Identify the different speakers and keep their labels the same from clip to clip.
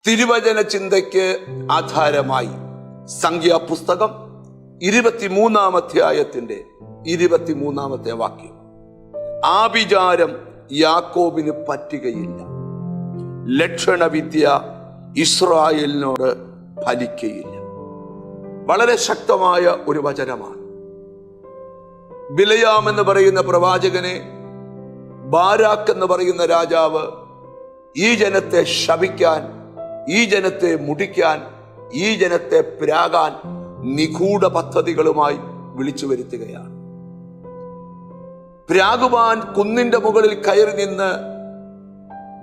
Speaker 1: തിരുവചന ചിന്തയ്ക്ക് ആധാരമായി സംഖ്യാപുസ്തകം 23-ാം അധ്യായത്തിന്റെ 23-ാമത്തെ വാക്യം. ആഭിചാരം യാക്കോബിന് പറ്റുകയില്ല, ലക്ഷണവിദ്യ ഇസ്രായേലിനോട് ഫലിക്കയില്ല. വളരെ ശക്തമായ ഒരു വചനമാണ്. ബിലയാം എന്ന് പറയുന്ന പ്രവാചകനെ ബാരാക്ക് എന്ന് പറയുന്ന രാജാവ് ഈ ജനത്തെ ശപിക്കാൻ, ഈ ജനത്തെ മുടിക്കാൻ, ഈ ജനത്തെ പ്രാകാൻ നിഗൂഢ പദ്ധതികളുമായി വിളിച്ചു വരുത്തുകയാണ്. പ്രാകുവാൻ കുന്നിന്റെ മുകളിൽ കയറി നിന്ന്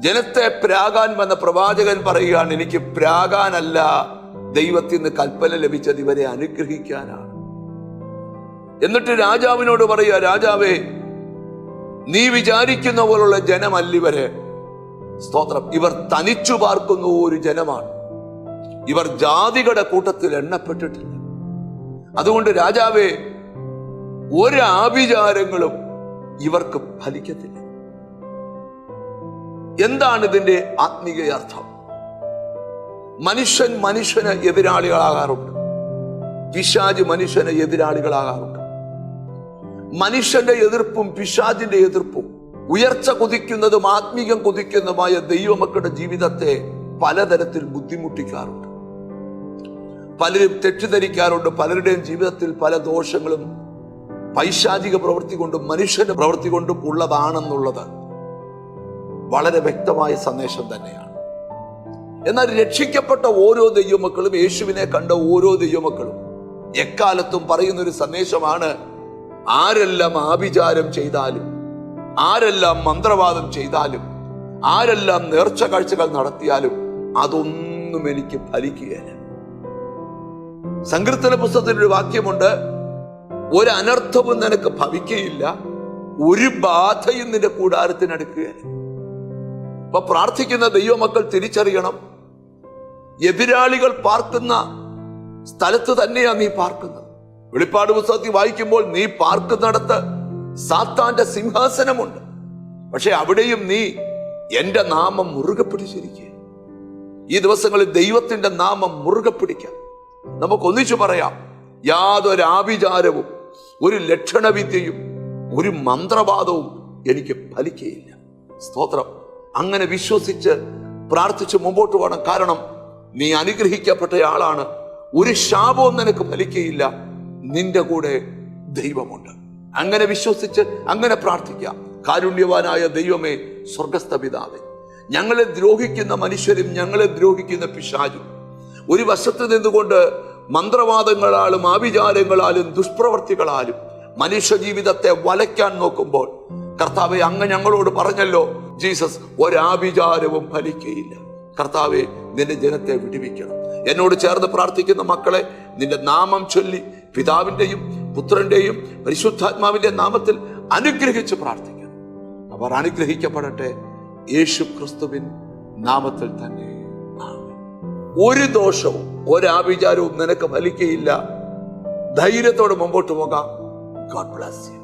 Speaker 1: ജനത്തെ പ്രാകാൻ വന്ന പ്രവാചകൻ പറയുകയാണ്, എനിക്ക് പ്രാകാനല്ല, ദൈവത്തിൽ നിന്ന് കൽപ്പന ലഭിച്ചത് ഇവരെ അനുഗ്രഹിക്കാനാണ്. എന്നിട്ട് രാജാവിനോട് പറയുക, രാജാവേ, നീ വിചാരിക്കുന്ന പോലുള്ള ജനമല്ലിവര്. സ്തോത്രം. ഇവർ തനിച്ചു പാർക്കുന്ന ഒരു ജനമാണ്. ഇവർ ജാതികളുടെ കൂട്ടത്തിൽ എണ്ണപ്പെട്ടിട്ടില്ല. അതുകൊണ്ട് രാജാവേ, ഒരു ആഭിചാരങ്ങളും ഇവർക്ക് ഫലിക്കത്തില്ല. എന്താണ് ഇതിന്റെ ആത്മീയ അർത്ഥം? മനുഷ്യന് എതിരാളികളാകാറുണ്ട്, പിശാച് മനുഷ്യന് എതിരാളികളാകാറുണ്ട്. മനുഷ്യന്റെ എതിർപ്പും പിശാചിന്റെ എതിർപ്പും ഉയർച്ച കൊതിക്കുന്നതും ആത്മീകം കൊതിക്കുന്നതുമായ ദൈവമക്കളുടെ ജീവിതത്തെ പലതരത്തിൽ ബുദ്ധിമുട്ടിക്കാറുണ്ട്. പലരും തെറ്റിദ്ധരിക്കാറുണ്ട്. പലരുടെയും ജീവിതത്തിൽ പല ദോഷങ്ങളും പൈശാചിക പ്രവൃത്തി കൊണ്ടും മനുഷ്യന്റെ പ്രവൃത്തി കൊണ്ടും ഉള്ളതാണെന്നുള്ളത് വളരെ വ്യക്തമായ സന്ദേശം തന്നെയാണ്. എന്നാൽ രക്ഷിക്കപ്പെട്ട ഓരോ ദൈവമക്കളും, യേശുവിനെ കണ്ട ഓരോ ദൈവമക്കളും എക്കാലത്തും പറയുന്ന ഒരു സന്ദേശമാണ്, ആരെല്ലാം ആഭിചാരം ചെയ്താലും, ആരെല്ലാം മന്ത്രവാദം ചെയ്താലും, ആരെല്ലാം നേർച്ച കാഴ്ചകൾ നടത്തിയാലും അതൊന്നും എനിക്ക് ഫലിക്കുകയില്ല. സങ്കീർത്തന പുസ്തകത്തിലൊരു വാക്യമുണ്ട്, ഒരു അനർത്ഥവും നിനക്ക് ഭവിക്കുകയില്ല, ഒരു ബാധയും നിന്റെ കൂടാരത്തിനടുക്കുകയില്ല. അപ്പൊ പ്രാർത്ഥിക്കുന്ന ദൈവമക്കൾ തിരിച്ചറിയണം, എതിരാളികൾ പാർക്കുന്ന സ്ഥലത്ത് തന്നെയാണ് നീ പാർക്കുന്നത്. വെളിപ്പാട് പുസ്തകത്തിൽ വായിക്കുമ്പോൾ നീ പാർക്കുന്നിടത്ത് സാത്താന്റെ സിംഹാസനമുണ്ട്, പക്ഷെ അവിടെയും നീ എന്റെ നാമം മുറുകെ പിടിച്ചിരിക്കുക. ഈ ദിവസങ്ങളിൽ ദൈവത്തിന്റെ നാമം മുറുകെ പിടിക്കാം. നമുക്കൊന്നിച്ചു പറയാം, യാതൊരു ആഭിചാരവും, ഒരു ലക്ഷണവിദ്യയും, ഒരു മന്ത്രവാദവും എനിക്ക് ഫലിക്കുകയില്ല. സ്തോത്രം. അങ്ങനെ വിശ്വസിച്ച് പ്രാർത്ഥിച്ച് മുമ്പോട്ട് പോകണം. കാരണം നീ അനുഗ്രഹിക്കപ്പെട്ട ആളാണ്. ഒരു ശാപവും നിനക്ക് ഫലിക്കുകയില്ല. നിന്റെ കൂടെ ദൈവമുണ്ട്. അങ്ങനെ വിശ്വസിച്ച് അങ്ങനെ പ്രാർത്ഥിക്കാം. കാരുണ്യവാനായ ദൈവമേ, സ്വർഗസ്ഥ പിതാവേ, ഞങ്ങളെ ദ്രോഹിക്കുന്ന മനുഷ്യരും ഞങ്ങളെ ദ്രോഹിക്കുന്ന പിശാചും ഒരു വശത്ത് നിന്നുകൊണ്ട് മന്ത്രവാദങ്ങളാലും ആഭിചാരങ്ങളാലും ദുഷ്പ്രവർത്തികളാലും മനുഷ്യ ജീവിതത്തെ വലയ്ക്കാൻ നോക്കുമ്പോൾ, കർത്താവെ, അങ്ങ് ഞങ്ങളോട് പറഞ്ഞല്ലോ, ജീസസ്, ഒരാഭിചാരവും ഫലിക്കുകയില്ല. കർത്താവെ, നിന്റെ ജനത്തെ വിടുവിക്കണം. എന്നോട് ചേർന്ന് പ്രാർത്ഥിക്കുന്ന മക്കളെ നിന്റെ നാമം ചൊല്ലി പിതാവിന്റെയും പുത്രന്റെയും പരിശുദ്ധാത്മാവിന്റെ നാമത്തിൽ അനുഗ്രഹിച്ച് പ്രാർത്ഥിക്കണം. അവർ അനുഗ്രഹിക്കപ്പെടട്ടെ, യേശു ക്രിസ്തുവിൻ നാമത്തിൽ തന്നെ. ഒരു ദോഷവും ഒരാഭിചാരവും നിനക്ക് ഫലിക്കുകയില്ല. ധൈര്യത്തോടെ മുമ്പോട്ട് പോകാം. God bless you.